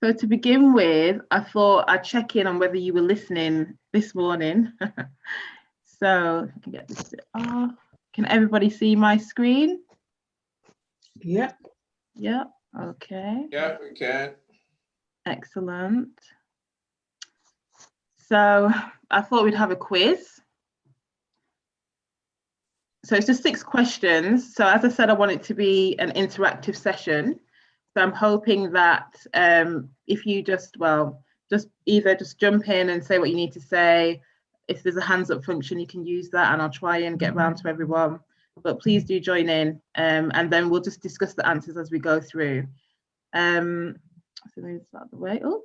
So to begin with, I thought I'd check in on whether you were listening this morning. So I can get this off. Can everybody see my screen? Yeah. Yeah. Okay. Yeah, we can. Excellent. So I thought we'd have a quiz. So it's just 6 questions. So as I said, I want it to be an interactive session. So I'm hoping that if you just either jump in and say what you need to say. If there's a hands up function, you can use that, and I'll try and get round to everyone. But please do join in, and then we'll just discuss the answers as we go through. So move that out of the way. Oh.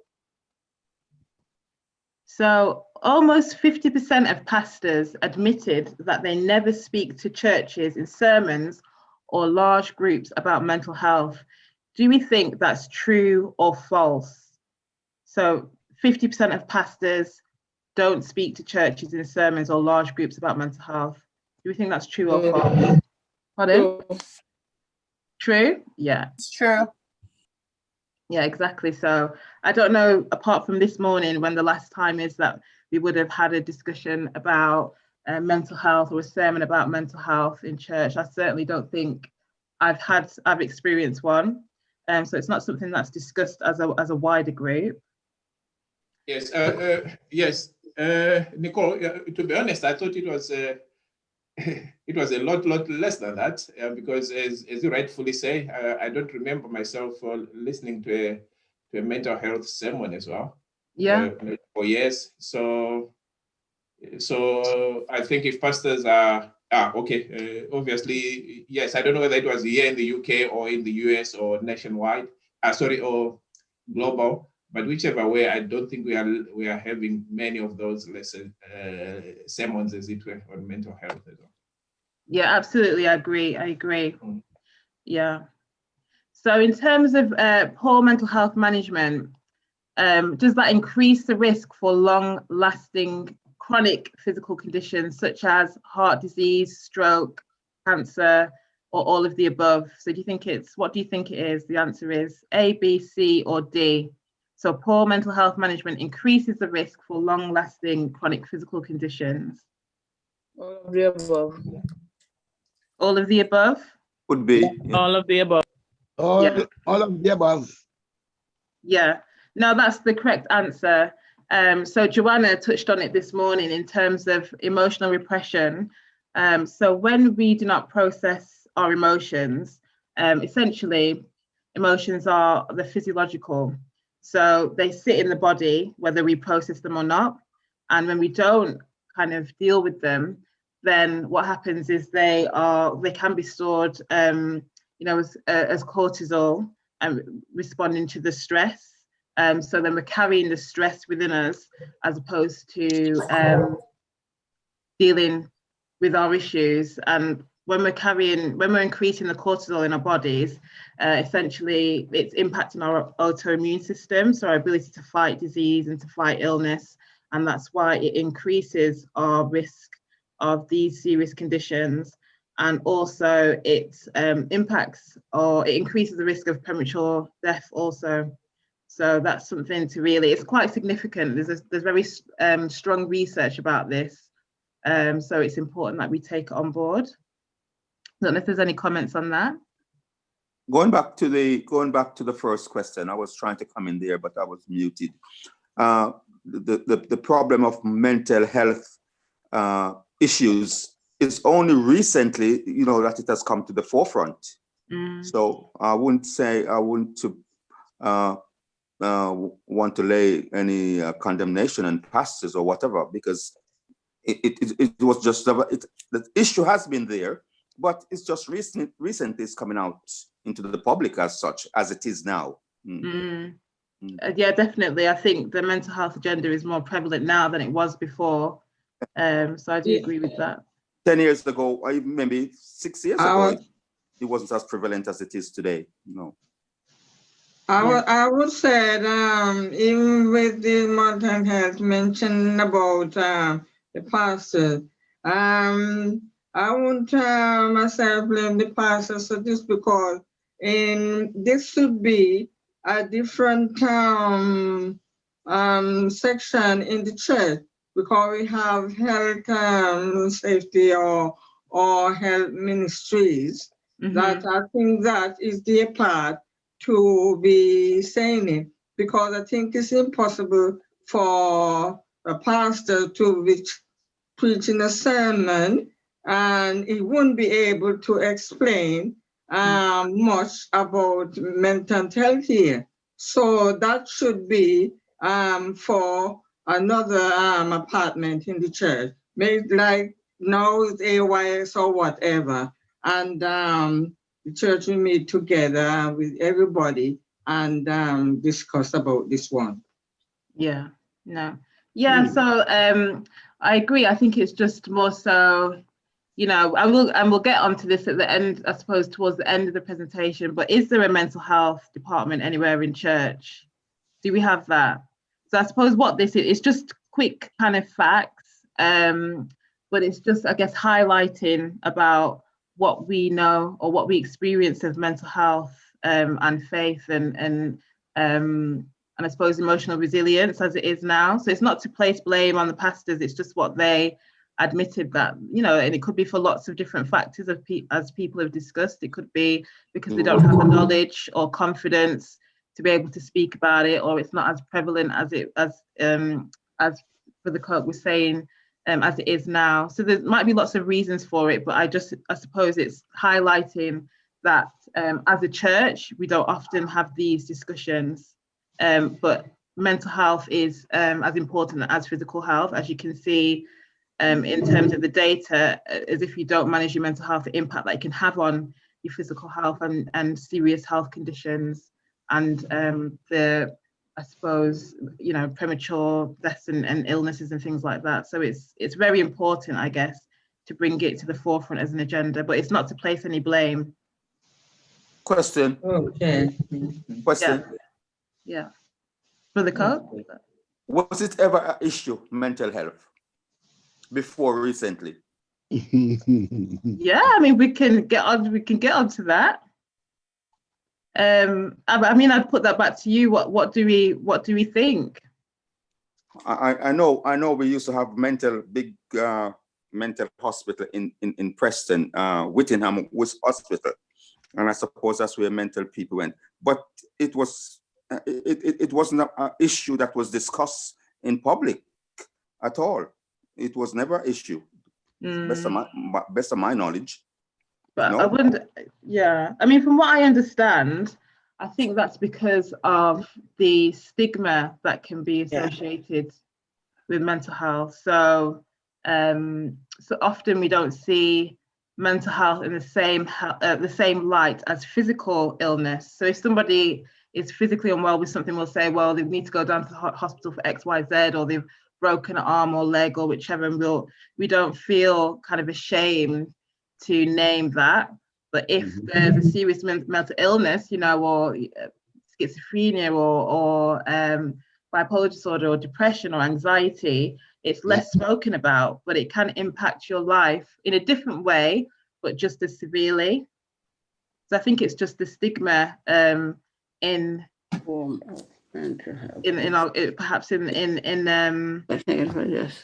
So almost 50% of pastors admitted that they never speak to churches in sermons or large groups about mental health. Do we think that's true or false? So 50% of pastors don't speak to churches in sermons or large groups about mental health. Do we think that's true or false? Pardon? True? Yeah. It's true. Yeah, exactly. So I don't know, apart from this morning, when the last time is that we would have had a discussion about mental health or a sermon about mental health in church. I certainly don't think I've experienced one. So it's not something that's discussed as a wider group. Yes. Yes. Nicole, to be honest, I thought it was it was a lot less than that, because as you rightfully say, I don't remember myself listening to a mental health sermon as well. Yeah. For years. So I think if pastors are okay, obviously, yes, I don't know whether it was here in the UK or in the US or nationwide, or global. But whichever way, I don't think we are having many of those sermons, as it were, on mental health as well. Yeah, absolutely. I agree. Yeah. So in terms of poor mental health management, does that increase the risk for long-lasting chronic physical conditions such as heart disease, stroke, cancer, or all of the above? So what do you think it is? The answer is A, B, C, or D. So poor mental health management increases the risk for long-lasting chronic physical conditions. All of the above. All of the above? Could be. Yeah. All of the above. All of the above. Yeah, no, that's the correct answer. So Joanna touched on it this morning in terms of emotional repression. So when we do not process our emotions, essentially emotions are the physiological. So they sit in the body, whether we process them or not. And when we don't kind of deal with them, then what happens is they can be stored, as cortisol and responding to the stress. So then we're carrying the stress within us as opposed to dealing with our issues. And when we're increasing the cortisol in our bodies, essentially it's impacting our autoimmune system, so our ability to fight disease and to fight illness. And that's why it increases our risk of these serious conditions. And also it impacts or it increases the risk of premature death also. So that's something to really, it's quite significant. There's very strong research about this. So it's important that we take it on board. I don't know if there's any comments on that. Going back to the first question, I was trying to come in there, but I was muted. The problem of mental health issues is only recently, that it has come to the forefront. So I wouldn't want to lay any condemnation on pastors or whatever, because it was just the issue has been there, but it's just recently it's coming out into the public as such as it is now. Yeah, definitely. I think the mental health agenda is more prevalent now than it was before. So I do agree with that. 10 years ago, maybe 6 years ago, it wasn't as prevalent as it is today. I would say even with the mental health mentioned about the pastor, I won't myself blame the pastor, so just because this should be a different section in the church, because we have health safety or health ministries. That I think that is their part to be saying it, because I think it's impossible for a pastor to be preaching a sermon and he wouldn't be able to explain much about mental health here. So that should be for another apartment in the church, maybe like now with AYS or whatever. And the church will meet together with everybody and discuss about this one. Yeah, no. Yeah, so I agree. I think it's just more so, you know, we'll get onto this at the end, I suppose, towards the end of the presentation, but is there a mental health department anywhere in church? Do we have that? So I suppose what this is, it's just quick kind of facts, but it's just, I guess, highlighting about what we know or what we experience of mental health and faith and I suppose emotional resilience as it is now. So it's not to place blame on the pastors, it's just what they admitted that, you know, and it could be for lots of different factors as people have discussed. It could be because they don't have the knowledge or confidence to be able to speak about it, or it's not as prevalent as Brother Coke was saying, as it is now. So there might be lots of reasons for it, but I suppose it's highlighting that as a church, we don't often have these discussions, but mental health is as important as physical health. As you can see in terms of the data, as if you don't manage your mental health, the impact that it can have on your physical health and serious health conditions and the, I suppose, you know, premature deaths and illnesses and things like that. So it's very important, I guess, to bring it to the forefront as an agenda, but it's not to place any blame. Question. Okay. Question. Yeah. For the code? Was it ever an issue, mental health, before recently? Yeah, I mean, we can get onto that. I mean, I'd put that back to you. What do we think? I know we used to have big mental hospital in Preston, Whittingham was hospital, and I suppose that's where mental people went. But it was it wasn't an issue that was discussed in public at all. It was never an issue, best of my knowledge. But no? I wouldn't. Yeah, I mean, from what I understand, I think that's because of the stigma that can be associated with mental health. So, so often we don't see mental health in the same light as physical illness. So if somebody is physically unwell with something, we'll say, well, they need to go down to the hospital for X, Y, Z, or they've broken an arm or leg or whichever, and we don't feel kind of ashamed to name that. But if there's a serious mental illness, you know, or schizophrenia or bipolar disorder or depression or anxiety, it's less spoken about, but it can impact your life in a different way, but just as severely. So I think it's just the stigma in perhaps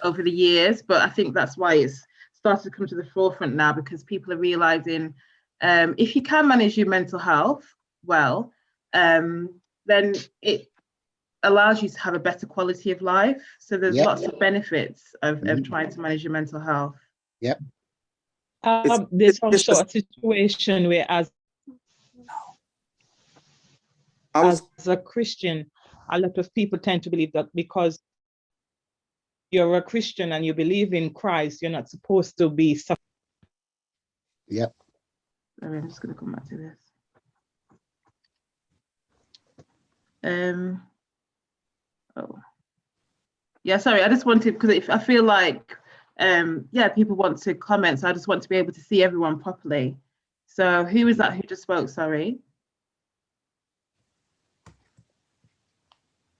over the years, but I think that's why it's started to come to the forefront now, because people are realizing if you can manage your mental health well, then it allows you to have a better quality of life. So there's lots of benefits of trying to manage your mental health. There's also a situation where as a Christian, a lot of people tend to believe that because you're a Christian and you believe in Christ, you're not supposed to be suffering. I'm just going to come back to this. Yeah, sorry, I just wanted, because I feel like people want to comment, so I just want to be able to see everyone properly. So who was that who just spoke? Sorry.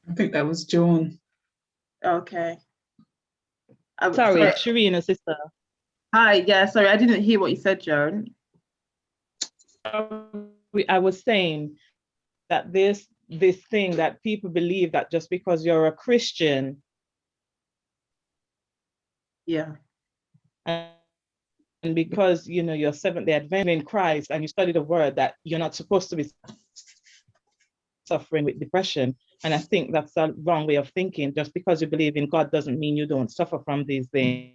I think that was Joan. Okay. Sorry, Sharina, sister. Hi, yeah, sorry, I didn't hear what you said, Joan. I was saying that there's this thing that people believe that just because you're a Christian, Yeah. and because you're Seventh-day Adventist in Christ and you study the word, that you're not supposed to be suffering with depression. And I think that's a wrong way of thinking. Just because you believe in God doesn't mean you don't suffer from these things.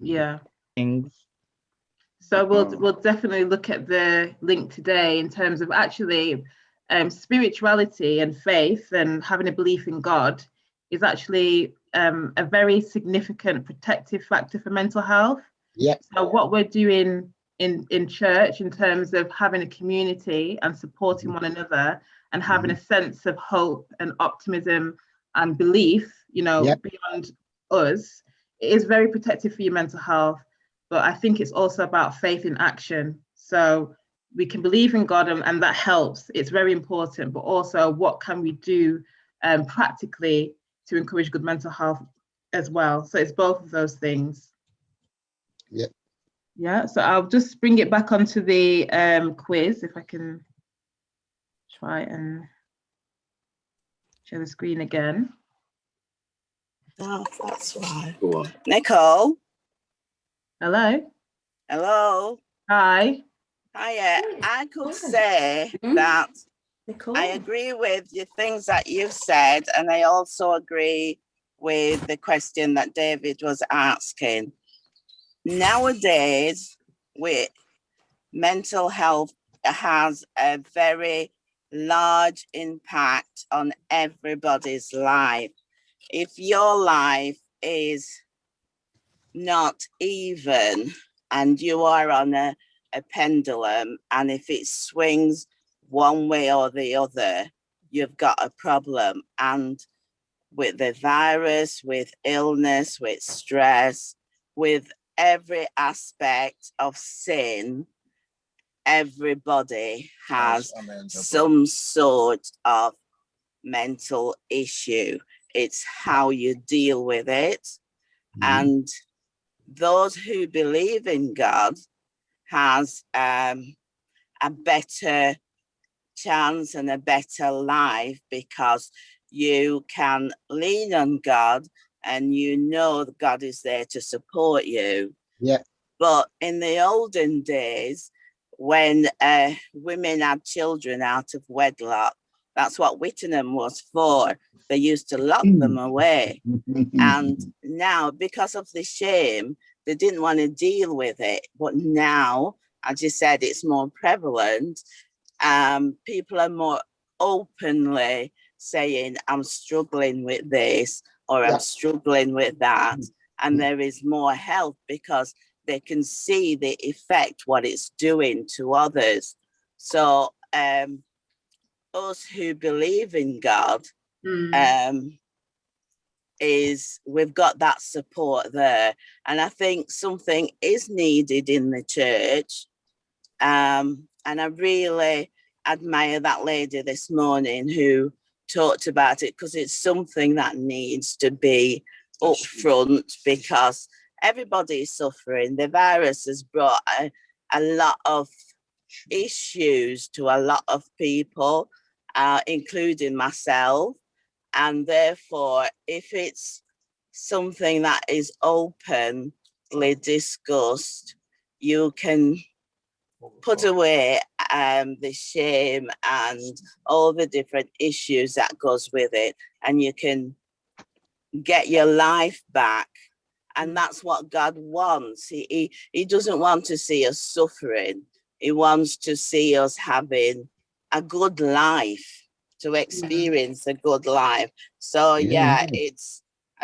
Yeah. So we'll definitely look at the link today in terms of actually spirituality and faith and having a belief in God is actually a very significant protective factor for mental health. Yeah. So what we're doing in church in terms of having a community and supporting one another and having a sense of hope and optimism and belief, beyond us, it is very protective for your mental health. But I think it's also about faith in action. So we can believe in God and that helps. It's very important. But also, what can we do practically to encourage good mental health as well? So it's both of those things. Yeah. Yeah. So I'll just bring it back onto the quiz if I can try and share the screen again. Oh, that's right. Go on. Nicole. Hello. Hello. Hi. Hiya. I could say that I agree with the things that you've said, and I also agree with the question that David was asking. Nowadays, mental health has a very large impact on everybody's life. If your life is not even and you are on a pendulum, and if it swings one way or the other, you've got a problem. And with the virus, with illness, with stress, with every aspect of sin, everybody has some sort of mental issue. It's how you deal with it. And those who believe in God has a better chance and a better life, because you can lean on God and that God is there to support you. Yeah. But in the olden days, when women had children out of wedlock, that's what Whittingham was for. They used to lock them away. And now, because of the shame, they didn't want to deal with it. But now, as you said, it's more prevalent. People are more openly saying, I'm struggling with this, or I'm struggling with that. And there is more help because they can see the effect, what it's doing to others. So us who believe in God, we've got that support there. And I think something is needed in the church. And I really admire that lady this morning who talked about it, because it's something that needs to be upfront, because everybody is suffering. The virus has brought a lot of issues to a lot of people, including myself. And therefore, if it's something that is openly discussed, you can put away the shame and all the different issues that goes with it, and you can get your life back. And that's what God wants. He doesn't want to see us suffering. He wants to see us having a good life, to experience a good life. So I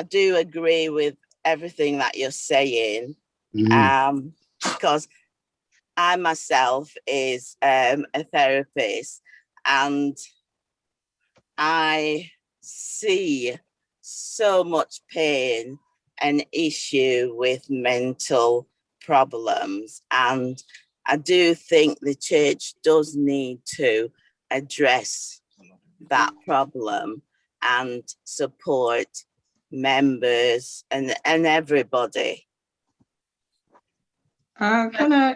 do agree with everything that you're saying, because I myself is a therapist, and I see so much pain and issue with mental problems. And I do think the church does need to address that problem and support members and everybody. Can I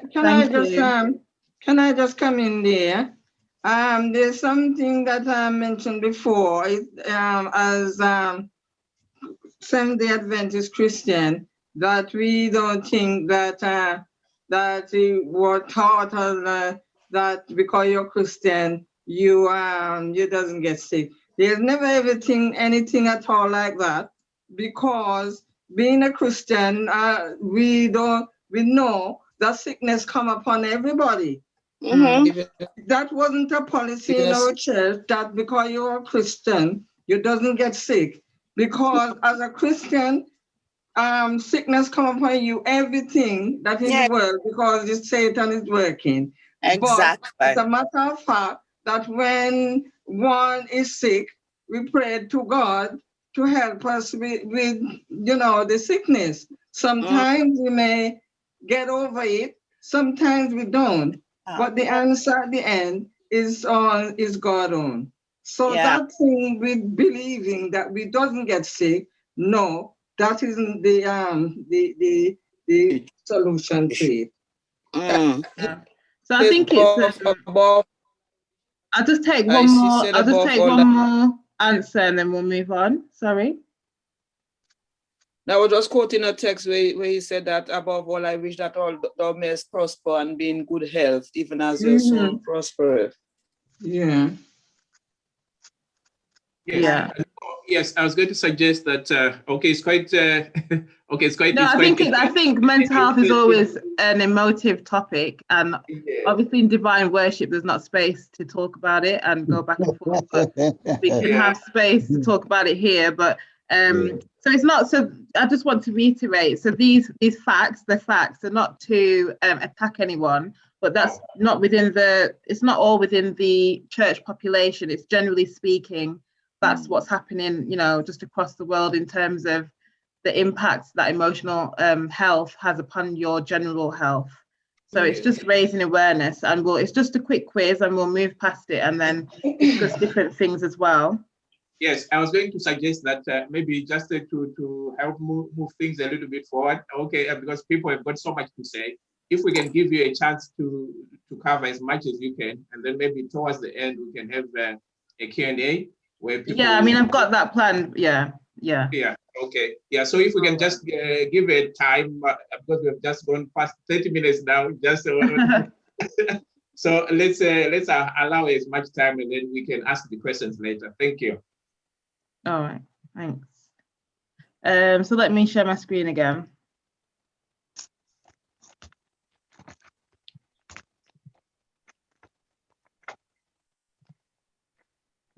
just come in there? There's something that I mentioned before. As Seventh-day Adventist Christian, that we don't think that that we were taught that because you're Christian, you doesn't get sick. There's never anything at all like that, because being a Christian, we know that sickness come upon everybody. That wasn't a policy in our church, that because you're a Christian, you doesn't get sick. Because as a Christian, sickness come upon you, everything that in the world, because the Satan is working. Exactly. But as a matter of fact, that when one is sick, we pray to God to help us with the sickness. Sometimes we may get over it, sometimes we don't. But the answer at the end is God own. So that thing with believing that we doesn't get sick, no, that isn't the solution to it. Yeah. So I think it's I'll just take one more answer and then we'll move on. Sorry. Now, I was just quoting a text where he said that above all, I wish that all thou mayest prosper and be in good health, even as your soul prospereth. Yeah. Yes. Yeah. Yes, I was going to suggest that. It's quite. It's quite. No, I think mental health is always an emotive topic, and obviously in divine worship, there's not space to talk about it and go back and forth. But we can have space to talk about it here. But so it's not. So I just want to reiterate. So these facts, they're facts. They're not to attack anyone, but that's not within the. It's not all within the church population. It's generally speaking. That's what's happening, just across the world in terms of the impacts that emotional health has upon your general health. So it's just raising awareness, and it's just a quick quiz, and we'll move past it and then discuss different things as well. Yes, I was going to suggest that maybe just to help move things a little bit forward. Okay, because people have got so much to say. If we can give you a chance to cover as much as you can, and then maybe towards the end we can have a Q&A. I've got that plan. Yeah. Okay. Yeah. So if we can just give a time, because we've just gone past 30 minutes now. Just so let's allow as much time, and then we can ask the questions later. Thank you. All right. Thanks. So let me share my screen again.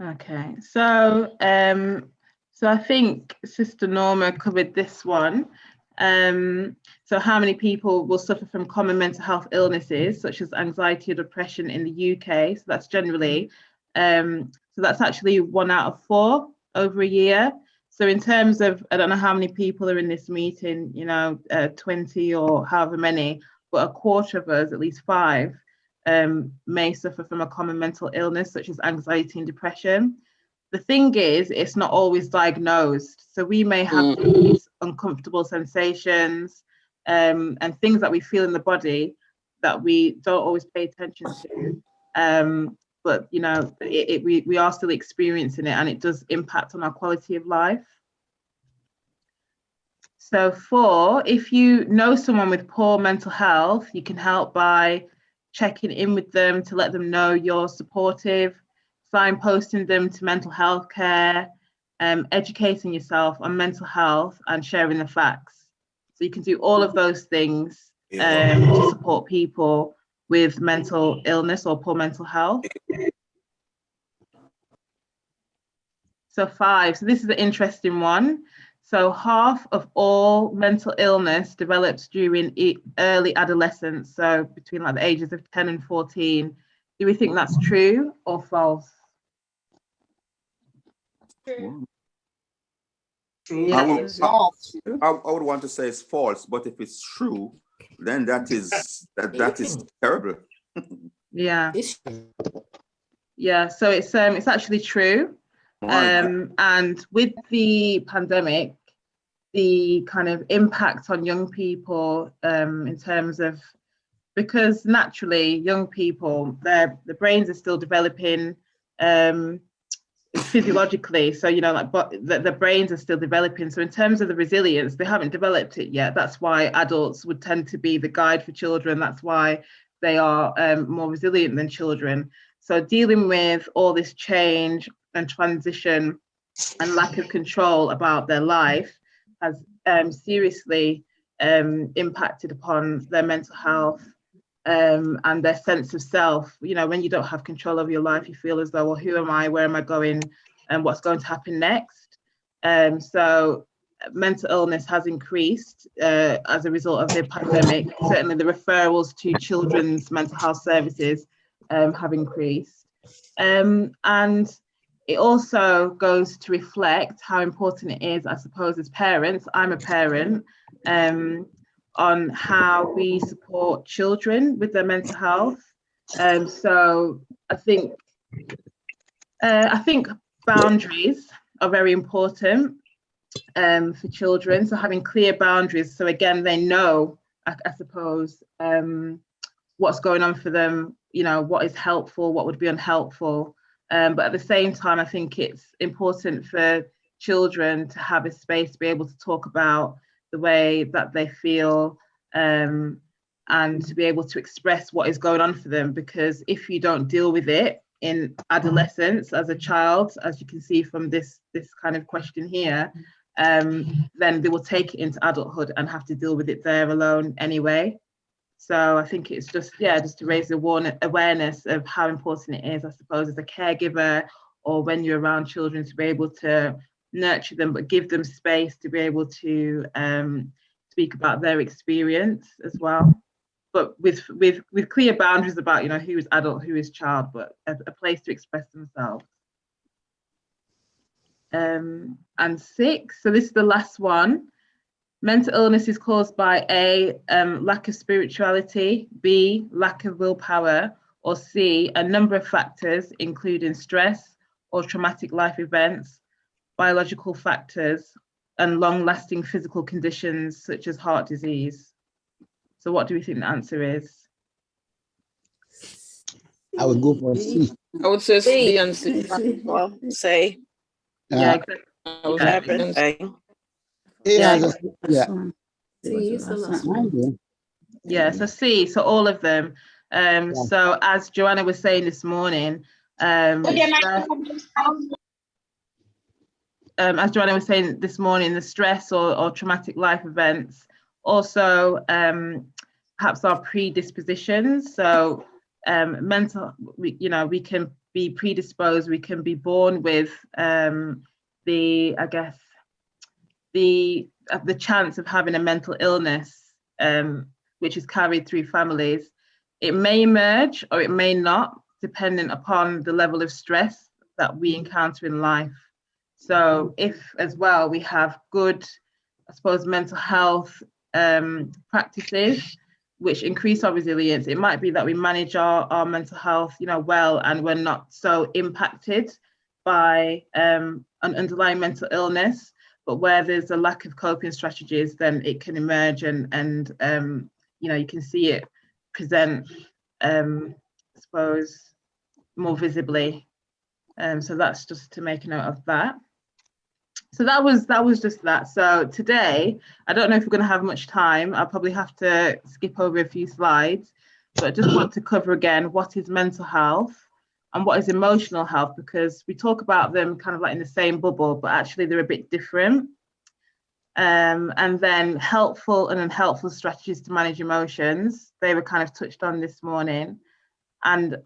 Okay, so I think Sister Norma covered this one. So how many people will suffer from common mental health illnesses such as anxiety or depression in the UK? So that's generally, so that's actually 1 out of 4 over a year. So in terms of, I don't know how many people are in this meeting, 20 or however many, but a quarter of us, at least 5, may suffer from a common mental illness such as anxiety and depression. The thing is, it's not always diagnosed. So we may have these uncomfortable sensations and things that we feel in the body that we don't always pay attention to. But we are still experiencing it, and it does impact on our quality of life. So 4, if you know someone with poor mental health, you can help by checking in with them to let them know you're supportive, signposting them to mental health care, educating yourself on mental health, and sharing the facts. So you can do all of those things to support people with mental illness or poor mental health. So 5, so this is an interesting one. So half of all mental illness develops during early adolescence, so between the ages of 10 and 14. Do we think that's true or false? True. Yeah. I would want to say it's false, but if it's true, then that is terrible. Yeah. Yeah. So it's actually true. And with the pandemic, the kind of impact on young people in terms of because naturally young people, the brains are still developing physiologically, so but the brains are still developing. So in terms of the resilience, they haven't developed it yet. That's why adults would tend to be the guide for children. That's why they are more resilient than children. So dealing with all this change and transition and lack of control about their life has seriously impacted upon their mental health and their sense of self. When you don't have control of your life, you feel as though, well, who am I? Where am I going? And what's going to happen next? So mental illness has increased as a result of the pandemic. Certainly the referrals to children's mental health services have increased. And it also goes to reflect how important it is, I suppose, as parents. I'm a parent, on how we support children with their mental health. So I think boundaries are very important for children. So having clear boundaries, so again, they know, I suppose, what's going on for them, what is helpful, what would be unhelpful. But at the same time, I think it's important for children to have a space to be able to talk about the way that they feel and to be able to express what is going on for them. Because if you don't deal with it in adolescence as a child, as you can see from this kind of question here, then they will take it into adulthood and have to deal with it there alone anyway. So I think it's just to raise the awareness of how important it is, I suppose, as a caregiver or when you're around children, to be able to nurture them, but give them space to be able to speak about their experience as well. But with clear boundaries about, who is adult, who is child, but a place to express themselves. And 6, so this is the last one. Mental illness is caused by A, lack of spirituality, B, lack of willpower, or C, a number of factors, including stress or traumatic life events, biological factors, and long-lasting physical conditions such as heart disease. So what do we think the answer is? I would go for C. I would say B and C. Well, say. Yeah, exactly. Everything. Yeah. Yeah, so C, so all of them. So as Joanna was saying this morning, the stress or traumatic life events, also perhaps our predispositions. So we can be predisposed, we can be born with the chance of having a mental illness, which is carried through families. It may emerge or it may not, depending upon the level of stress that we encounter in life. So if as well we have good, I suppose, mental health practices which increase our resilience, it might be that we manage our mental health, well, and we're not so impacted by an underlying mental illness. But where there's a lack of coping strategies, then it can emerge and you can see it present, I suppose, more visibly. So that's just to make a note of that. So that was just that. So today, I don't know if we're going to have much time. I'll probably have to skip over a few slides, but I just want to cover again what is mental health and what is emotional health, because we talk about them kind of like in the same bubble, but actually they're a bit different. And then helpful and unhelpful strategies to manage emotions. They were kind of touched on this morning. And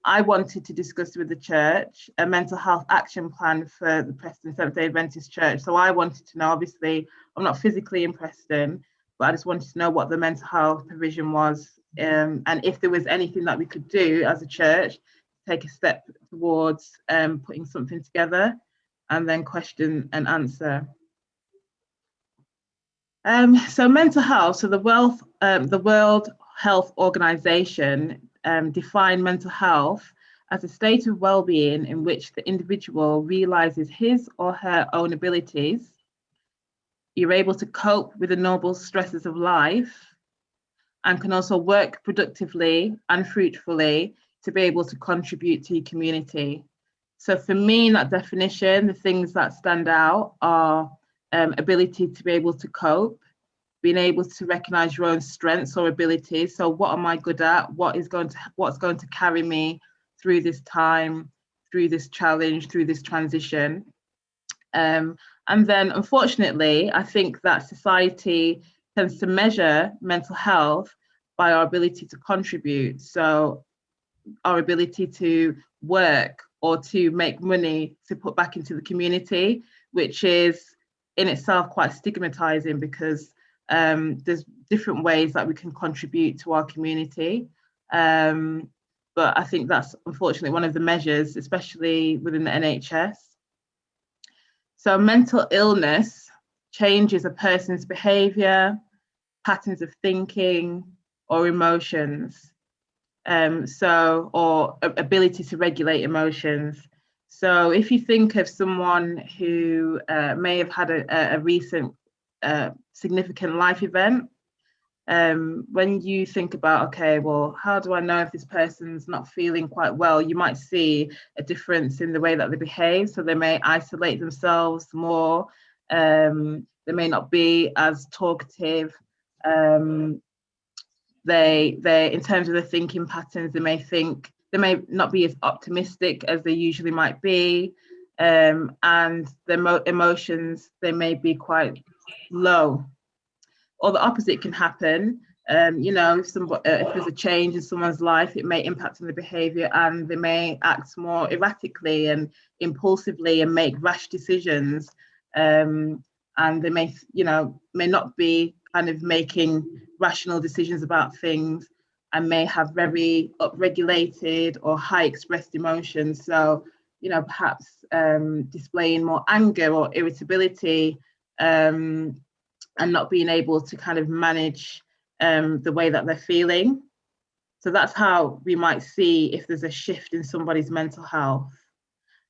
I wanted to discuss with the church a mental health action plan for the Preston Seventh-day Adventist Church. So I wanted to know, obviously, I'm not physically in Preston, but I just wanted to know what the mental health provision was, and if there was anything that we could do as a church to take a step towards putting something together, and then question and answer. So mental health, so the World Health Organization define mental health as a state of well-being in which the individual realizes his or her own abilities, you're able to cope with the normal stresses of life, and can also work productively and fruitfully to be able to contribute to your community. So for me, in that definition, the things that stand out are ability to be able to cope, being able to recognize your own strengths or abilities. So what am I good at? What's going to carry me through this time, through this challenge, through this transition? And then unfortunately, I think that society tends to measure mental health by our ability to contribute. So our ability to work or to make money to put back into the community, which is in itself quite stigmatizing, because there's different ways that we can contribute to our community. But I think that's unfortunately one of the measures, especially within the NHS. So mental illness changes a person's behavior, patterns of thinking, or emotions. Or ability to regulate emotions. So if you think of someone who may have had a recent significant life event, when you think about, okay, well, how do I know if this person's not feeling quite well? You might see a difference in the way that they behave. So they may isolate themselves more. They may not be as talkative. They in terms of the thinking patterns, they may not be as optimistic as they usually might be, and their emotions, they may be quite low. Or the opposite can happen. If there's a change in someone's life, it may impact on the behavior, and they may act more erratically and impulsively and make rash decisions, and they may not be kind of making rational decisions about things, and may have very upregulated or high expressed emotions. So, perhaps displaying more anger or irritability, and not being able to kind of manage the way that they're feeling. So that's how we might see if there's a shift in somebody's mental health.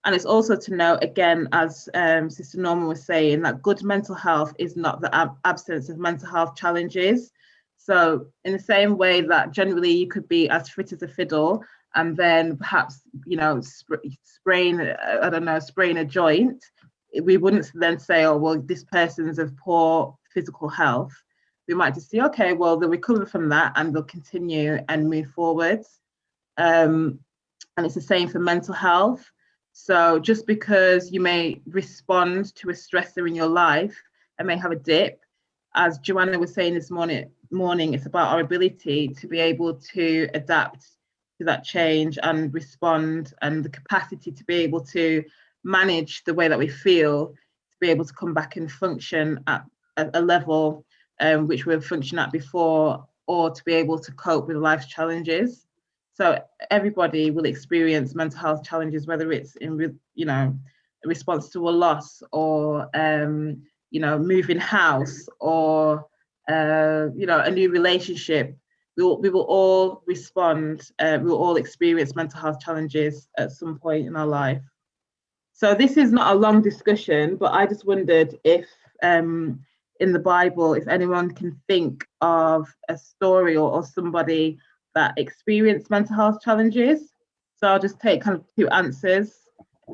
And it's also to note, again, as Sister Norma was saying, that good mental health is not the absence of mental health challenges. So in the same way that generally you could be as fit as a fiddle and then perhaps, sprain a joint, we wouldn't then say, oh, well, this person's of poor physical health. We might just say, okay, well, they'll recover from that and they'll continue and move forwards. And it's the same for mental health. So just because you may respond to a stressor in your life and may have a dip, as Joanna was saying this morning, it's about our ability to be able to adapt to that change and respond, and the capacity to be able to manage the way that we feel, to be able to come back and function at a level which we were functioning at before, or to be able to cope with life's challenges. So everybody will experience mental health challenges, whether it's in, a response to a loss, or, moving house, or, a new relationship. We will all respond. We will all experience mental health challenges at some point in our life. So this is not a long discussion, but I just wondered if in the Bible, if anyone can think of a story or somebody that experienced mental health challenges. So I'll just take kind of two answers.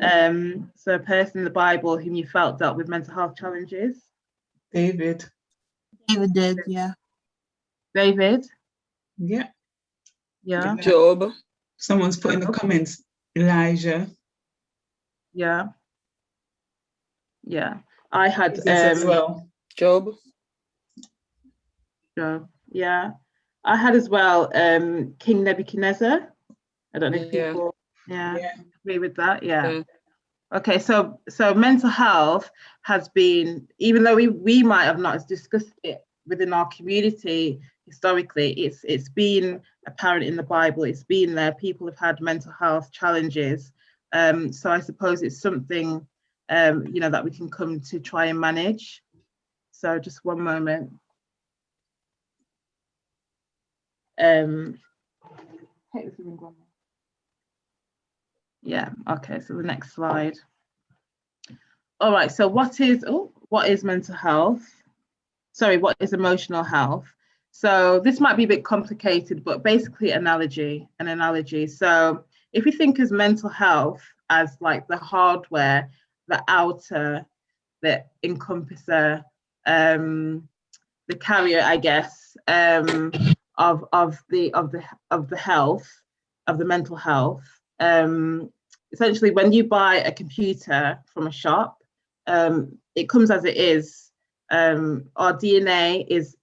So a person in the Bible whom you felt dealt with mental health challenges. David. David did, yeah. David? Yeah. Yeah. Job. Someone's put in the comments, Elijah. Yeah. Yeah. I had as well. Job. Job. Yeah. I had as well King Nebuchadnezzar. I don't know if people agree with that. Yeah. Okay, so mental health has been, even though we might have not discussed it within our community historically, it's been apparent in the Bible. It's been there. People have had mental health challenges. So I suppose it's something that we can come to try and manage. So just one moment. Yeah, okay, so the next slide. All right, so what is mental health? Sorry, what is emotional health? So this might be a bit complicated, but basically an analogy. So if you think as mental health as like the hardware, the outer, the encompasser, the carrier, I guess, of the health, of the mental health. Essentially, when you buy a computer from a shop, it comes as it is. Our DNA is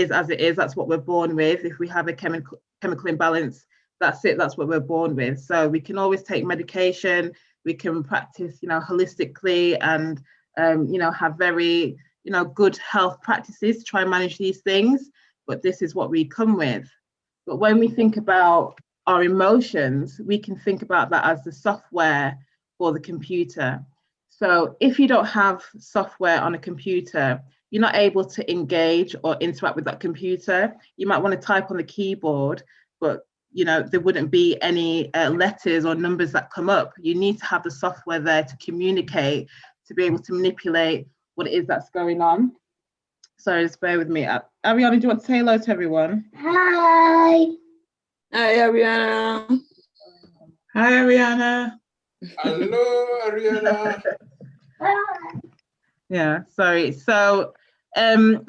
as it is. That's what we're born with. If we have a chemical imbalance, that's it. That's what we're born with. So we can always take medication. We can practice, holistically, and have very, good health practices to try and manage these things. But this is what we come with. But when we think about our emotions, we can think about that as the software for the computer. So if you don't have software on a computer, you're not able to engage or interact with that computer. You might want to type on the keyboard, but there wouldn't be any letters or numbers that come up. You need to have the software there to communicate, to be able to manipulate what it is that's going on. Sorry, just bear with me. Ariana, do you want to say hello to everyone? Hi. Hi, Ariana. Hi, Ariana. Hello, Ariana. Yeah, sorry. So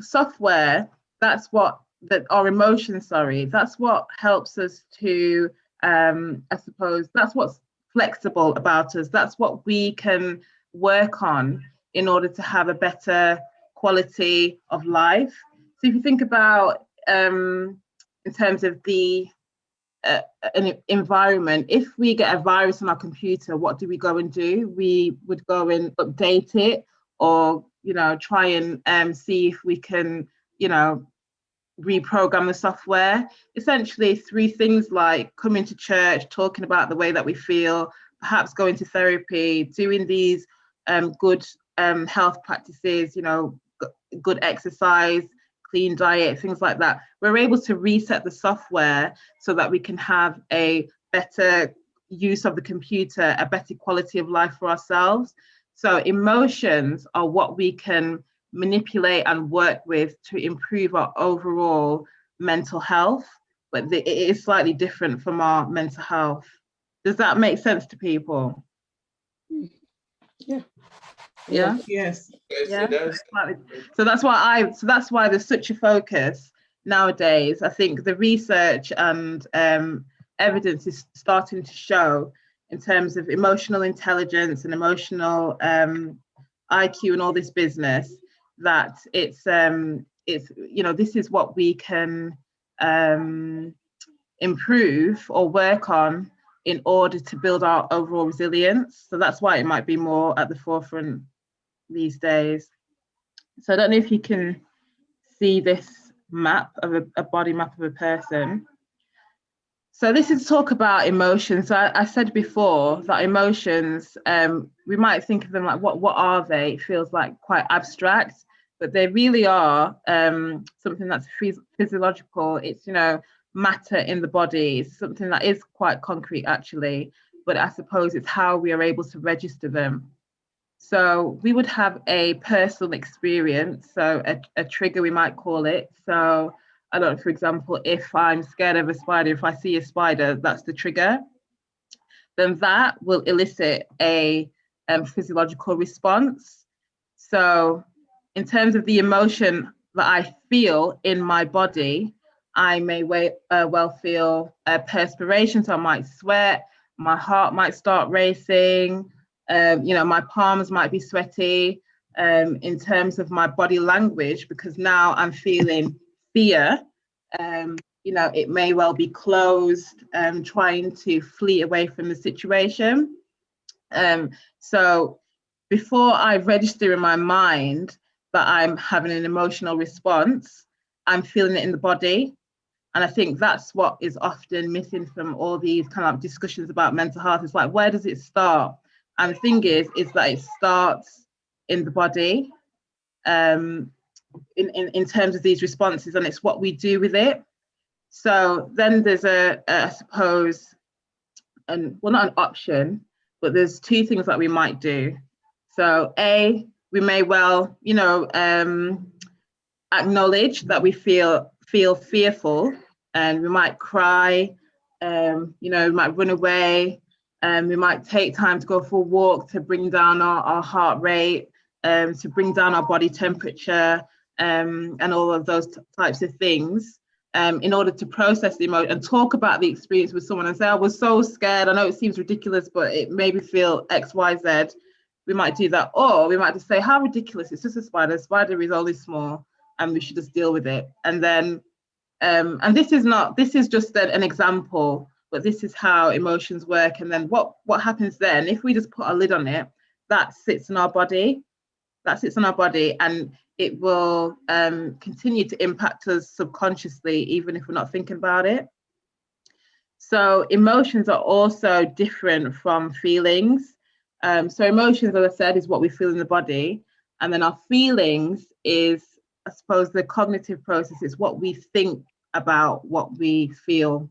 software, that's what our emotions, that's what helps us to, I suppose, that's what's flexible about us. That's what we can work on in order to have a better quality of life. So if you think about in terms of the an environment, if we get a virus on our computer, what do we go and do? We would go and update it, or try and see if we can reprogram the software, essentially through things like coming to church, talking about the way that we feel, perhaps going to therapy, doing these good health practices, good exercise, clean diet, things like that. We're able to reset the software so that we can have a better use of the computer, a better quality of life for ourselves. So emotions are what we can manipulate and work with to improve our overall mental health, but it is slightly different from our mental health. Does that make sense to people? Yeah. Yeah. Yes. Yes, Yeah. it does. So that's why there's such a focus nowadays. I think the research and evidence is starting to show, in terms of emotional intelligence and emotional IQ and all this business, that it's this is what we can improve or work on in order to build our overall resilience. So that's why it might be more at the forefront these days. So I don't know if you can see this map of a body map of a person. So this is talk about emotions. So I said before that emotions, we might think of them like, what are they? It feels like quite abstract, but they really are something that's physiological. It's, matter in the body. It's something that is quite concrete, actually, but I suppose it's how we are able to register them. So we would have a personal experience, so a trigger, we might call it. So I don't know, for example, if I'm scared of a spider, if I see a spider, that's the trigger. Then that will elicit a physiological response. So in terms of the emotion that I feel in my body, I may well feel perspiration, so I might sweat, my heart might start racing, my palms might be sweaty. In terms of my body language, because now I'm feeling fear, it may well be closed, trying to flee away from the situation. So before I register in my mind that I'm having an emotional response, I'm feeling it in the body. And I think that's what is often missing from all these kind of discussions about mental health. It's like, where does it start? And the thing is that it starts in the body, in terms of these responses, and it's what we do with it. So then there's I suppose, well, not an option, but there's two things that we might do. So we may well, acknowledge that we feel feel fearful, and we might cry, we might run away, we might take time to go for a walk to bring down our heart rate, to bring down our body temperature, and all of those types of things, in order to process the emotion and talk about the experience with someone and say, I was so scared. I know it seems ridiculous, but it made me feel X, Y, Z. We might do that, or we might just say, how ridiculous, it's just a spider. Spider is only small and we should just deal with it. And then, and this is just an example, but this is how emotions work. And then what happens then, if we just put a lid on it, that sits in our body, and it will continue to impact us subconsciously, even if we're not thinking about it. So emotions are also different from feelings. So emotions, as I said, is what we feel in the body. And then our feelings is, I suppose, the cognitive process. It's what we think about what we feel.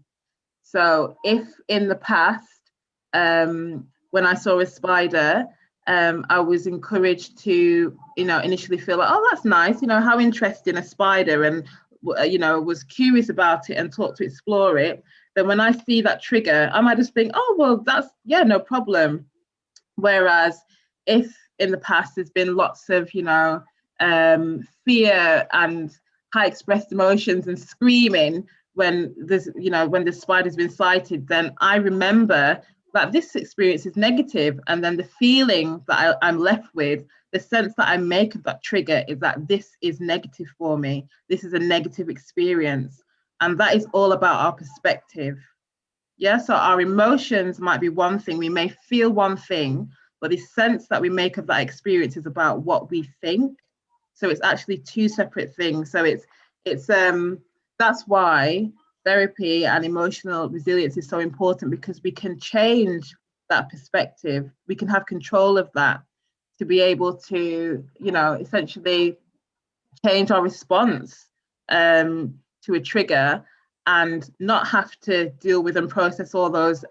So if in the past, when I saw a spider, I was encouraged to, initially feel like, oh, that's nice, how interesting, a spider, and, was curious about it and thought to explore it. Then when I see that trigger, I might just think, oh, well, that's, yeah, no problem. Whereas if in the past there's been lots of, fear and high expressed emotions and screaming when there's, when the spider's been sighted, then I remember that this experience is negative, and then the feeling that I'm left with, the sense that I make of that trigger, is that this is negative for me. This is a negative experience, and that is all about our perspective. Yeah, so our emotions might be one thing, we may feel one thing, but the sense that we make of that experience is about what we think. So it's actually two separate things. So it's that's why therapy and emotional resilience is so important, because we can change that perspective. We can have control of that to be able to, essentially change our response to a trigger, and not have to deal with and process all those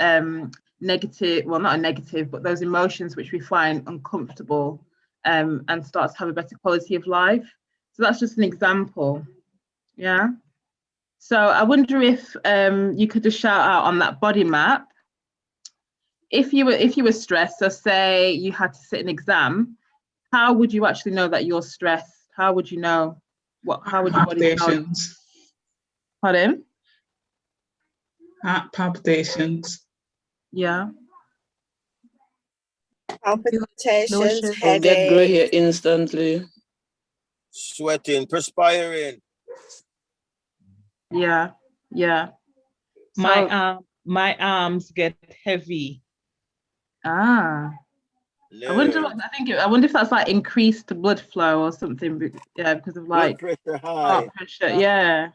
negative, well, not a negative, but those emotions which we find uncomfortable, and start to have a better quality of life. So that's just an example. Yeah. So I wonder if you could just shout out on that body map, if you were stressed, so say you had to sit an exam, how would you actually know that you're stressed? How would you know? How would your body know? Pardon? Heart palpitations. Yeah. Palpitations, I'll get gray hair headache. instantly. Sweating, perspiring. Yeah. My arms get heavy. I wonder if that's like increased blood flow or something. Yeah, because of like blood pressure high. Heart pressure. Yeah.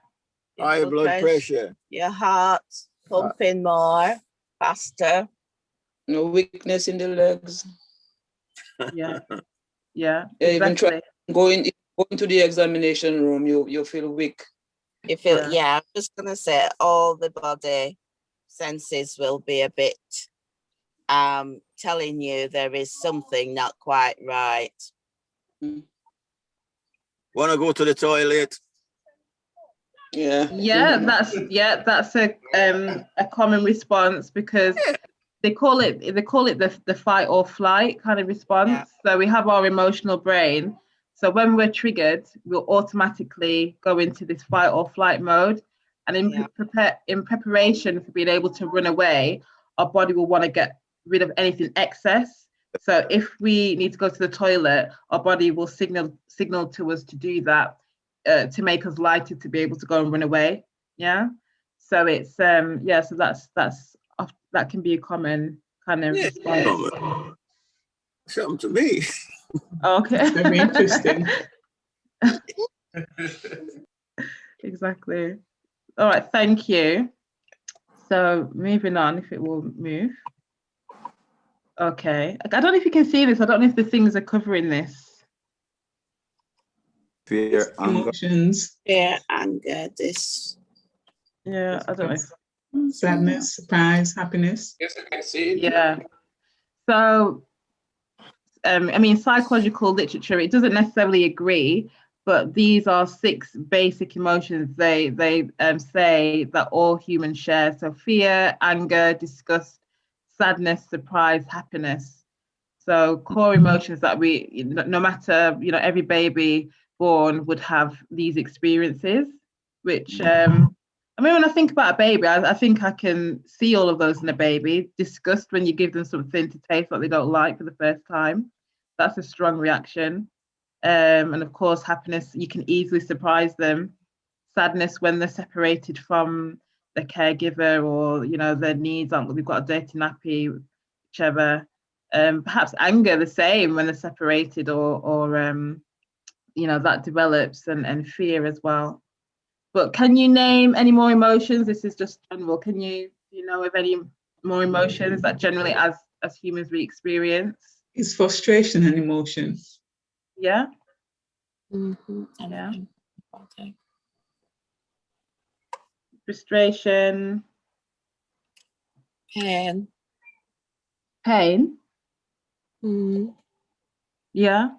High blood pressure. Your heart pumping more, faster. No weakness in the legs. Yeah. Exactly. Even try going to the examination room, you feel weak. You feel, I'm just gonna say all the body senses will be a bit telling you there is something not quite right. Want to go to the toilet? Yeah, that's a common response, because they call it the fight or flight kind of response. Yeah. So we have our emotional brain. So when we're triggered, we'll automatically go into this fight or flight mode. And in preparation for being able to run away, our body will want to get rid of anything excess. So if we need to go to the toilet, our body will signal to us to do that, to make us lighter to be able to go and run away. Yeah. So it's so that can be a common kind of response. Something to me. Okay. Very interesting. Exactly. All right, thank you. So moving on, if it will move. Okay. I don't know if you can see this. I don't know if the things are covering this. Fear, emotions. Fear, anger, this. Yeah, I don't know. Sadness, surprise, happiness. Yes, I can see it. Yeah. So, I mean, psychological literature, it doesn't necessarily agree, but these are 6 basic emotions they say that all humans share. So fear, anger, disgust, sadness, surprise, happiness. So core emotions that we, no matter, every baby born would have these experiences, which, when I think about a baby, I think I can see all of those in a baby. Disgust, when you give them something to taste that they don't like for the first time. That's a strong reaction. And of course, happiness, you can easily surprise them. Sadness, when they're separated from the caregiver, or, their needs aren't, they've got a dirty nappy, whichever. Perhaps anger, the same, when they're separated, or that develops, and fear as well. But can you name any more emotions? This is just general. Do you know of any more emotions that generally as humans we experience? It's frustration and emotion. Yeah. Mm-hmm. Yeah. Okay. Frustration. Pain. Pain. Mm-hmm. Yeah.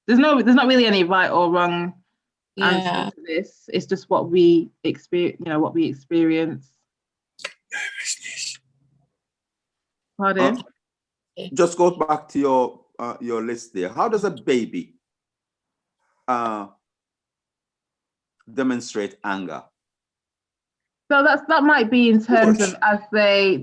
There's not really any right or wrong answer to this. It's just what we experience. Pardon? Just go back to your list there. How does a baby demonstrate anger? So that might be in terms of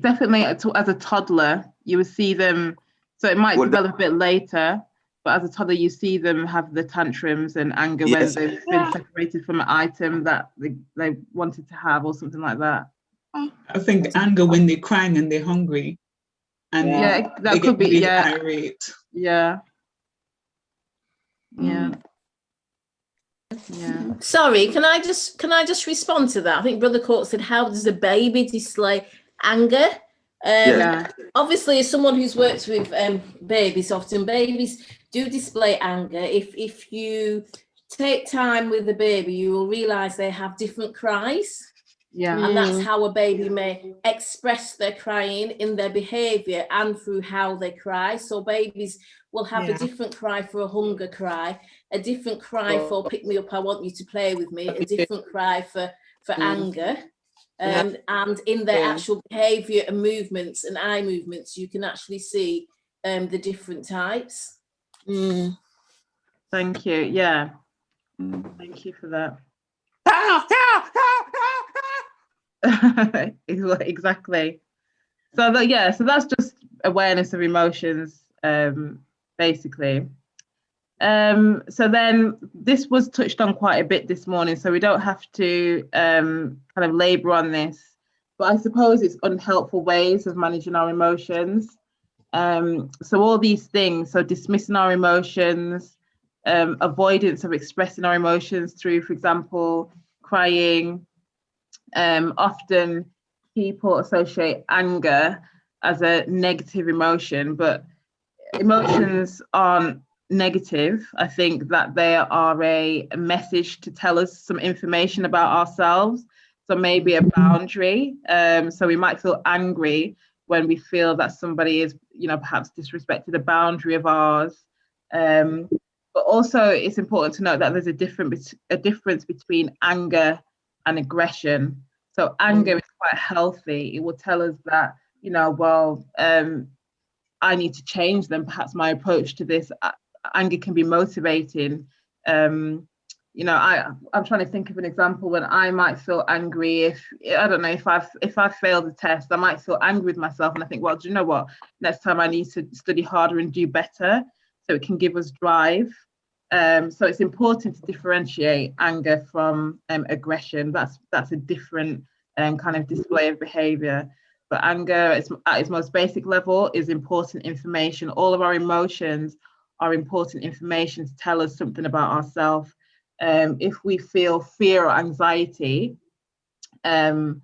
definitely as a toddler, you would see them. So it might develop a bit later, but as a toddler, you see them have the tantrums and anger when they've been separated from an item that they wanted to have, or something like that. I think anger when they're crying and they're hungry, and that could be really irate. Yeah. Sorry, can I just respond to that? I think Brother Court said, how does a baby display anger? Obviously, as someone who's worked with babies, often babies do display anger. If you take time with the baby, you will realize they have different cries. And that's how a baby may express their crying in their behavior and through how they cry. So babies will have a different cry for a hunger cry, a different cry for pick me up, I want you to play with me, a different cry for anger. And in their actual behavior and movements and eye movements, you can actually see the different types. Thank you. Yeah. Thank you for that. Exactly. So that's just awareness of emotions, basically. So then this was touched on quite a bit this morning, so we don't have to kind of labor on this, but I suppose it's unhelpful ways of managing our emotions. So all these things, so dismissing our emotions, avoidance of expressing our emotions through, for example, crying. Often people associate anger as a negative emotion, but emotions aren't negative. I think that they are a message to tell us some information about ourselves. So maybe a boundary. So we might feel angry when we feel that somebody is, perhaps disrespected a boundary of ours. But also it's important to note that there's a difference between anger and aggression. So anger is quite healthy. It will tell us that, I need to change then perhaps my approach to this. Anger can be motivating. I'm trying to think of an example when I might feel angry if I failed a test, I might feel angry with myself, and I think, well, do you know what? Next time I need to study harder and do better, so it can give us drive. So it's important to differentiate anger from aggression. That's a different kind of display of behavior. But anger, at its most basic level, is important information. All of our emotions are important information to tell us something about ourselves. If we feel fear or anxiety, and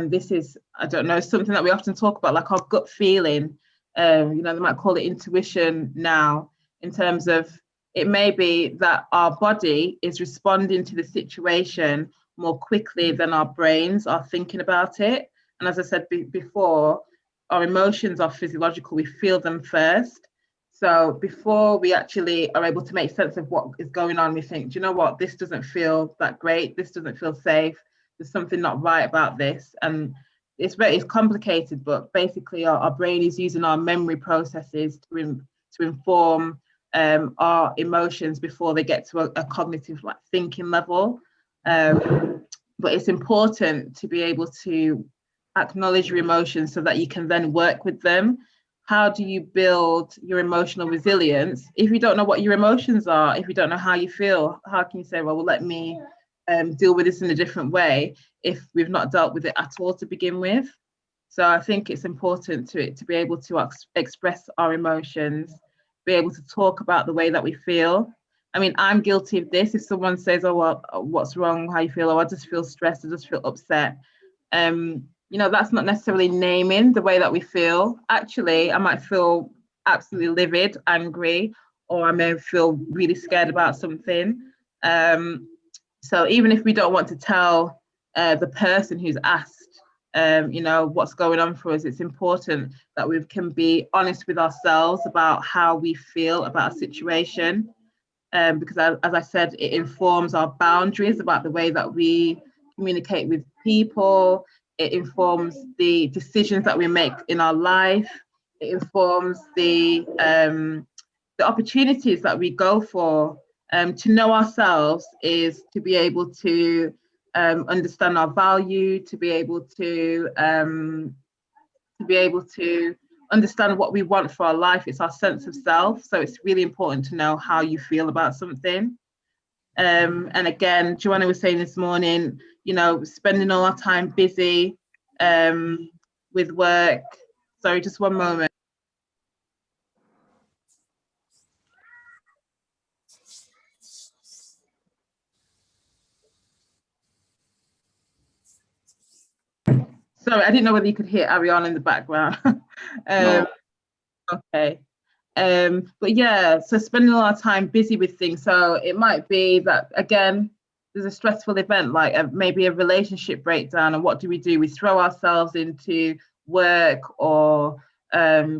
this is, I don't know, something that we often talk about, like our gut feeling, they might call it intuition now, in terms of it may be that our body is responding to the situation more quickly than our brains are thinking about it. And as I said before, our emotions are physiological, we feel them first. So before we actually are able to make sense of what is going on, we think, do you know what, this doesn't feel that great, this doesn't feel safe, there's something not right about this. And it's complicated, but basically our brain is using our memory processes to inform our emotions before they get to a cognitive like thinking level. But it's important to be able to acknowledge your emotions so that you can then work with them. How do you build your emotional resilience if you don't know what your emotions are? If you don't know how you feel, how can you say, well, let me deal with this in a different way if we've not dealt with it at all to begin with? So I think it's important to be able to express our emotions, be able to talk about the way that we feel. I mean, I'm guilty of this. If someone says, oh, well, what's wrong? How you feel? Oh, I just feel stressed. I just feel upset. You know, that's not necessarily naming the way that we feel. Actually, I might feel absolutely livid, angry, or I may feel really scared about something. So even if we don't want to tell the person who's asked, you know, what's going on for us, it's important that we can be honest with ourselves about how we feel about a situation. Because as I said, it informs our boundaries about the way that we communicate with people. It informs the decisions that we make in our life. It informs the opportunities that we go for. To know ourselves is to be able to understand our value, to be able to understand what we want for our life. It's our sense of self. So it's really important to know how you feel about something. And again, Joanna was saying this morning, you know, spending all our time busy with work. Sorry, just one moment. Sorry, I didn't know whether you could hear Ariana in the background. No. Okay. But yeah, so spending a lot of time busy with things. So it might be that, again, there's a stressful event, like maybe a relationship breakdown. And what do? We throw ourselves into work or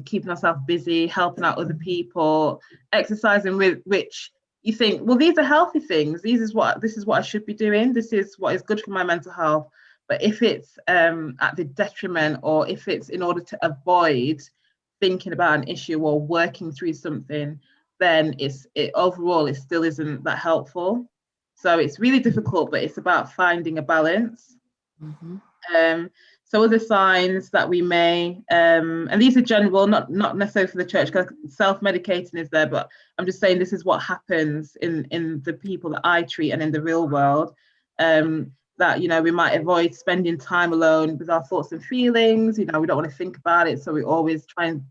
keeping ourselves busy, helping out other people, exercising, with which you think, well, these are healthy things. This is what I should be doing. This is what is good for my mental health. But if it's at the detriment, or if it's in order to avoid thinking about an issue or working through something, then overall it still isn't that helpful. So it's really difficult, but it's about finding a balance. Mm-hmm. So other signs that we may, and these are general, not necessarily for the church, because self-medicating is there, but I'm just saying this is what happens in the people that I treat and in the real world. That, you know, we might avoid spending time alone with our thoughts and feelings. You know, we don't want to think about it, so we always try and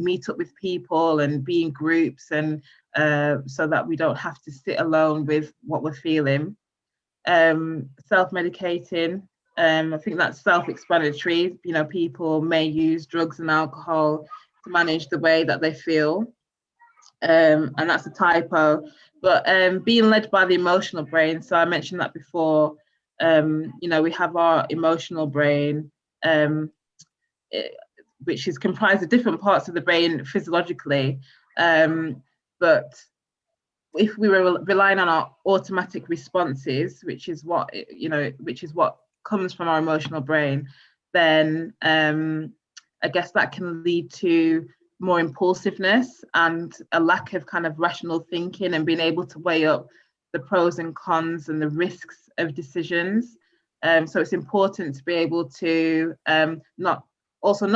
meet up with people and be in groups, and so that we don't have to sit alone with what we're feeling. Self-medicating, I think that's self-explanatory. You know, people may use drugs and alcohol to manage the way that they feel, and that's a typo. But being led by the emotional brain, so I mentioned that before. You know, we have our emotional brain, which is comprised of different parts of the brain physiologically. But if we were relying on our automatic responses, which is what comes from our emotional brain, then I guess that can lead to more impulsiveness and a lack of kind of rational thinking and being able to weigh up the pros and cons and the risks of decisions. So it's important to be able to not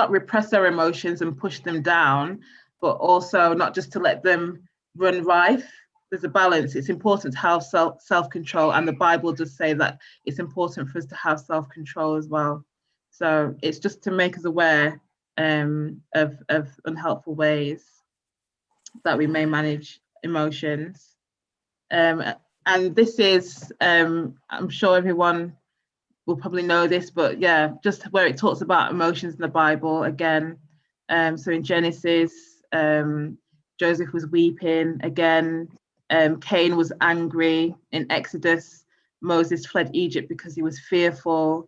repress our emotions and push them down, but also not just to let them run rife. There's a balance. It's important to have self-control, and the Bible does say that it's important for us to have self-control as well. So it's just to make us aware of unhelpful ways that we may manage emotions. And this is, I'm sure everyone will probably know this, but yeah, just where it talks about emotions in the Bible again. So in Genesis, Joseph was weeping again. Cain was angry. In Exodus, Moses fled Egypt because he was fearful.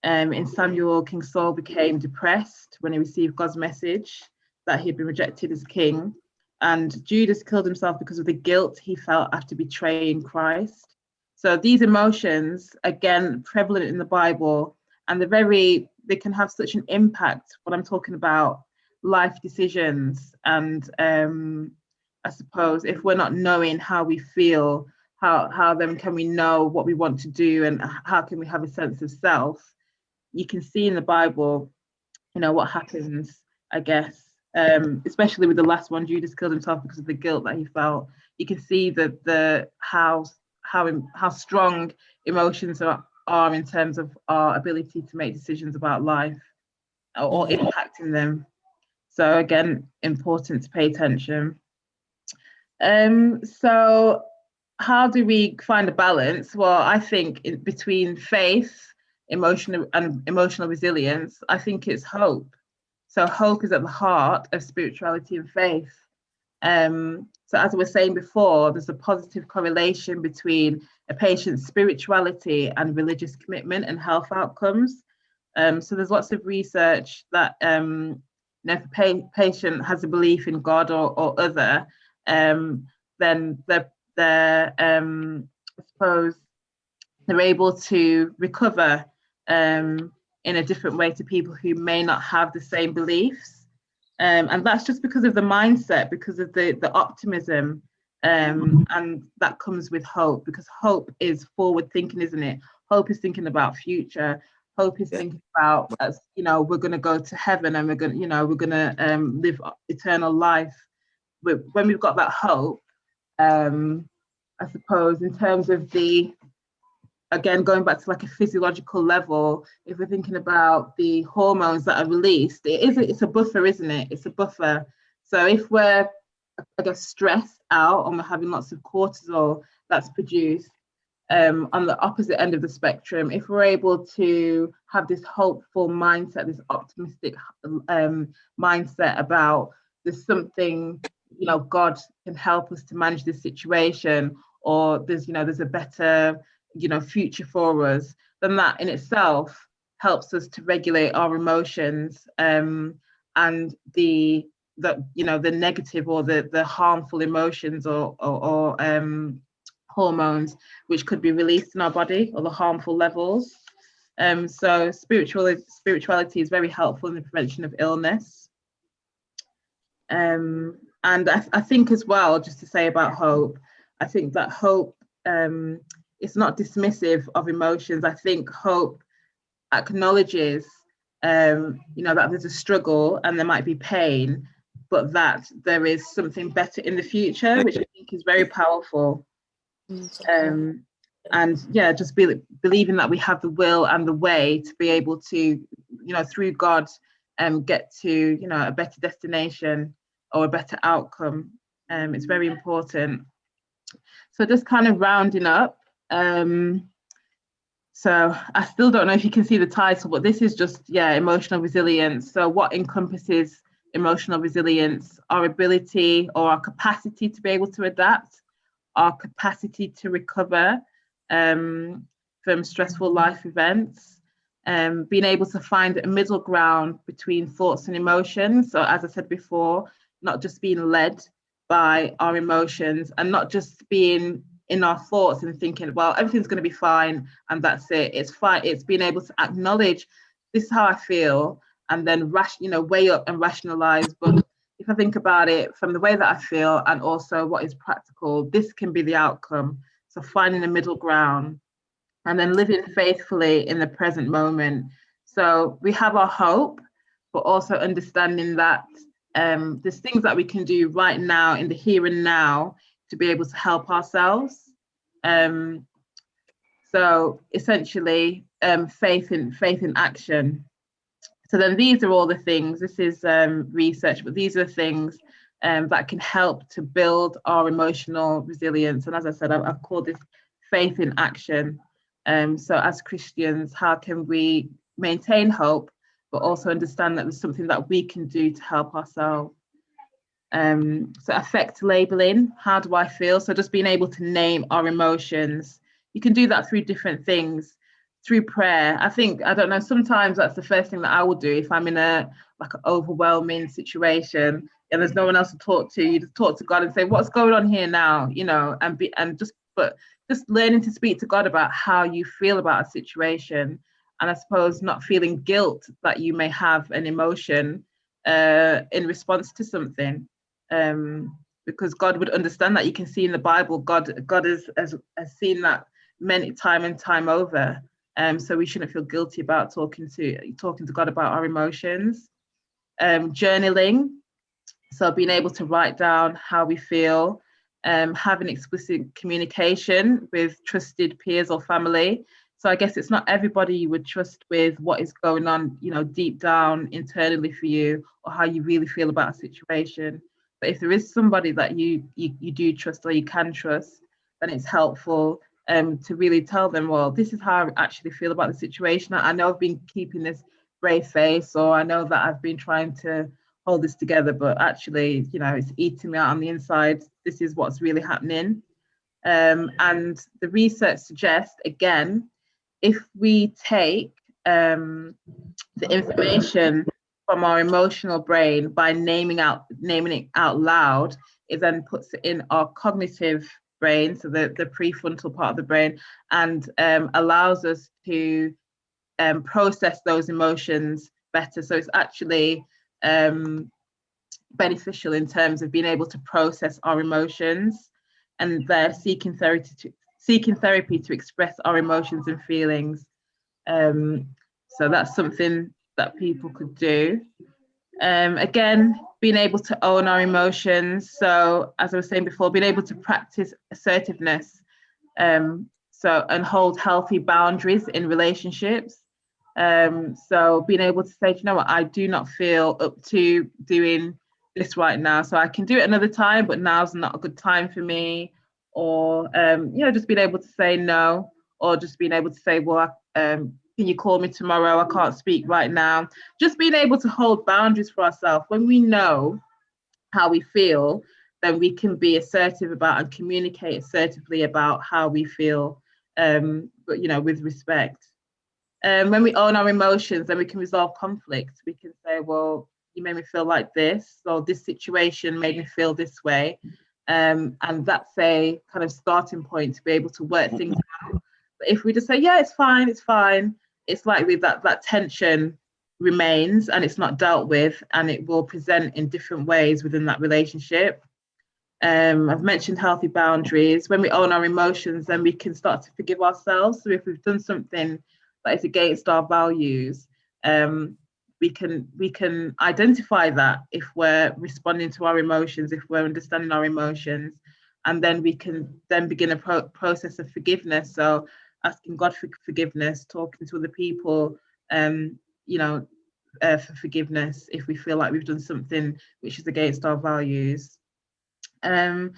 In Samuel, King Saul became depressed when he received God's message. that he'd been rejected as king. And Judas killed himself because of the guilt he felt after betraying Christ. So these emotions, again, prevalent in the Bible, and they can have such an impact when I'm talking about life decisions. And I suppose if we're not knowing how we feel, how then can we know what we want to do, and how can we have a sense of self? You can see in the Bible, what happens, I guess, especially with the last one. Judas killed himself because of the guilt that he felt. You can see that how strong emotions are in terms of our ability to make decisions about life or impacting them. So again, important to pay attention. So how do we find a balance? Well, I think between faith, emotional resilience, I think it's hope. So hope is at the heart of spirituality and faith. So as I was saying before, there's a positive correlation between a patient's spirituality and religious commitment and health outcomes. So there's lots of research that if a patient has a belief in God or other, then they're I suppose they're able to recover in a different way to people who may not have the same beliefs. And that's just because of the mindset, because of the optimism, and that comes with hope, because hope is forward thinking, isn't it? Hope is thinking about future. Hope is thinking about, we're going to go to heaven, and we're going to live eternal life. When we've got that hope, I suppose in terms of again, going back to like a physiological level, if we're thinking about the hormones that are released, it's a buffer, isn't it? It's a buffer. So if we're, I guess, stressed out and we're having lots of cortisol that's produced, on the opposite end of the spectrum, if we're able to have this hopeful mindset, this optimistic mindset about there's something, God can help us to manage this situation, or there's a better future for us, then that in itself helps us to regulate our emotions, and the negative or the harmful emotions or hormones which could be released in our body, or the harmful levels. So spirituality is very helpful in the prevention of illness. And I think as well, just to say about hope, I think that hope, it's not dismissive of emotions. I think hope acknowledges, that there's a struggle and there might be pain, but that there is something better in the future, which I think is very powerful. And just believing that we have the will and the way to be able to, through God, get to, a better destination or a better outcome. It's very important. So just kind of rounding up. So I still don't know if you can see the title, but this is just, emotional resilience. So what encompasses emotional resilience? Our ability or our capacity to be able to adapt, our capacity to recover from stressful life events, being able to find a middle ground between thoughts and emotions. So as I said before, not just being led by our emotions, and not just being in our thoughts and thinking, well, everything's going to be fine and that's it. It's fine. It's being able to acknowledge this is how I feel, and then weigh up and rationalize. But if I think about it from the way that I feel and also what is practical, this can be the outcome. So finding a middle ground and then living faithfully in the present moment. So we have our hope, but also understanding that there's things that we can do right now in the here and now to be able to help ourselves. So essentially, faith in action. So then these are all the things, this is research, but these are the things that can help to build our emotional resilience. And as I said, I've called this faith in action. So as Christians, how can we maintain hope, but also understand that there's something that we can do to help ourselves? So affect labeling, how do I feel? So just being able to name our emotions. You can do that through different things, through prayer. I think, I don't know, sometimes that's the first thing that I will do if I'm in a like an overwhelming situation and there's no one else to talk to. You just talk to God and say, what's going on here now, you know, and just learning to speak to God about how you feel about a situation, and I suppose not feeling guilt that you may have an emotion in response to something, because God would understand that. You can see in the Bible, God has seen that many time and time over. So we shouldn't feel guilty about talking to God about our emotions. Journaling, so being able to write down how we feel, having explicit communication with trusted peers or family. So I guess it's not everybody you would trust with what is going on, you know, deep down internally for you, or how you really feel about a situation. But if there is somebody that you do trust or you can trust, then it's helpful to really tell them, well, this is how I actually feel about the situation. I know I've been keeping this brave face, or I know that I've been trying to hold this together, but actually, you know, it's eating me out on the inside. This is what's really happening. And the research suggests, again, if we take the information from our emotional brain by naming it out loud, it then puts it in our cognitive brain, so the prefrontal part of the brain, and allows us to process those emotions better. So it's actually beneficial in terms of being able to process our emotions, and they're seeking therapy to express our emotions and feelings. So that's something that people could do. Again, being able to own our emotions. So as I was saying before, being able to practice assertiveness, and hold healthy boundaries in relationships. So being able to say, you know what, I do not feel up to doing this right now, so I can do it another time, but now's not a good time for me. Or you know, just being able to say no, or just being able to say, well, can you call me tomorrow? I can't speak right now. Just being able to hold boundaries for ourselves. When we know how we feel, then we can be assertive about and communicate assertively about how we feel, but you know, with respect. When we own our emotions, then we can resolve conflict. We can say, well, you made me feel like this, or this situation made me feel this way. And that's a kind of starting point to be able to work things out. But if we just say, yeah, it's fine, it's likely that tension remains and it's not dealt with, and it will present in different ways within that relationship. I've mentioned healthy boundaries. When we own our emotions, then we can start to forgive ourselves. So if we've done something that is against our values, we can identify that if we're responding to our emotions, if we're understanding our emotions, and then we can then begin a process of forgiveness. So asking God for forgiveness, talking to other people, you know, for forgiveness if we feel like we've done something which is against our values. And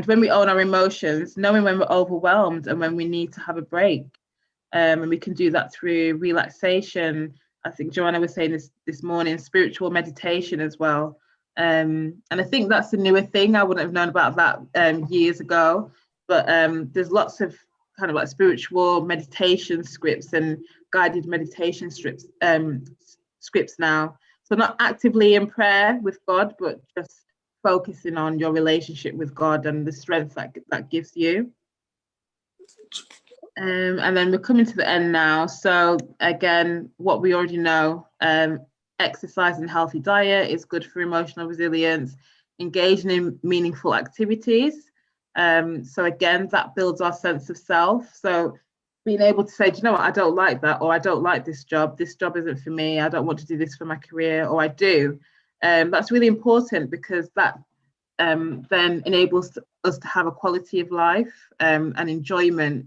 when we own our emotions, knowing when we're overwhelmed and when we need to have a break, and we can do that through relaxation. I think Joanna was saying this morning, spiritual meditation as well. And I think that's a newer thing. I wouldn't have known about that years ago, but there's lots of kind of like spiritual meditation scripts and guided meditation scripts now. So not actively in prayer with God, but just focusing on your relationship with God and the strength that gives you. And then we're coming to the end now. So again, what we already know, exercise and healthy diet is good for emotional resilience, engaging in meaningful activities. So again, that builds our sense of self. So being able to say, do you know what, I don't like that, or I don't like this job isn't for me, I don't want to do this for my career, or I do. That's really important, because that then enables us to have a quality of life and enjoyment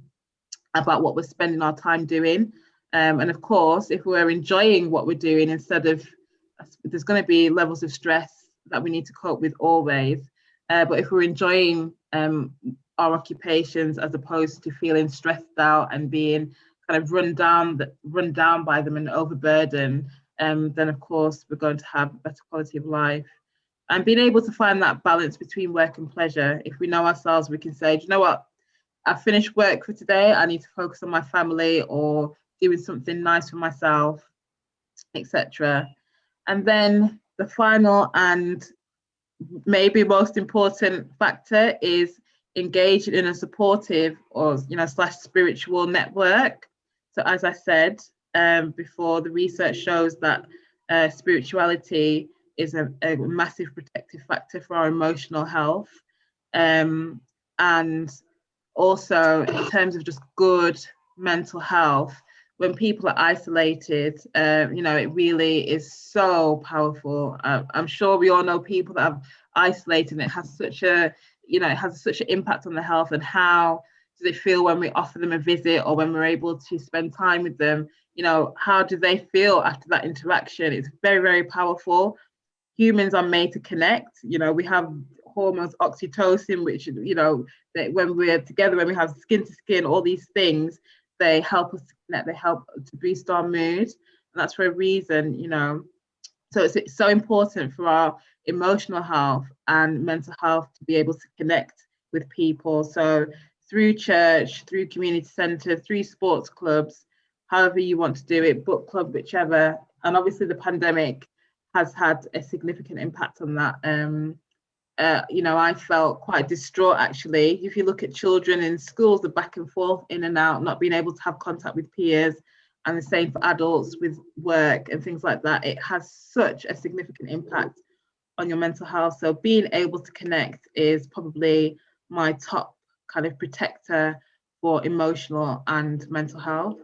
about what we're spending our time doing. And of course, if we're enjoying what we're doing, instead of, there's going to be levels of stress that we need to cope with always. But if we're enjoying our occupations, as opposed to feeling stressed out and being kind of run down by them and overburdened, then of course we're going to have a better quality of life. And being able to find that balance between work and pleasure. If we know ourselves, we can say, do you know what, I've finished work for today, I need to focus on my family or doing something nice for myself, etc. And then the final and maybe most important factor is engaging in a supportive or / spiritual network. So as I said before, the research shows that spirituality is a massive protective factor for our emotional health, and also in terms of just good mental health. When people are isolated, it really is so powerful. I'm sure we all know people that have isolated, and it has such an impact on their health. And how do they feel when we offer them a visit or when we're able to spend time with them? How do they feel after that interaction? It's very, very powerful. Humans are made to connect. We have hormones, oxytocin, which, that when we're together, when we have skin to skin, all these things, they help us to connect, they help to boost our mood. And that's for a reason, So it's so important for our emotional health and mental health to be able to connect with people. So through church, through community centre, through sports clubs, however you want to do it, book club, whichever. And obviously the pandemic has had a significant impact on that. I felt quite distraught, actually. If you look at children in schools, the back and forth, in and out, not being able to have contact with peers, and the same for adults with work and things like that, it has such a significant impact on your mental health. So being able to connect is probably my top kind of protector for emotional and mental health.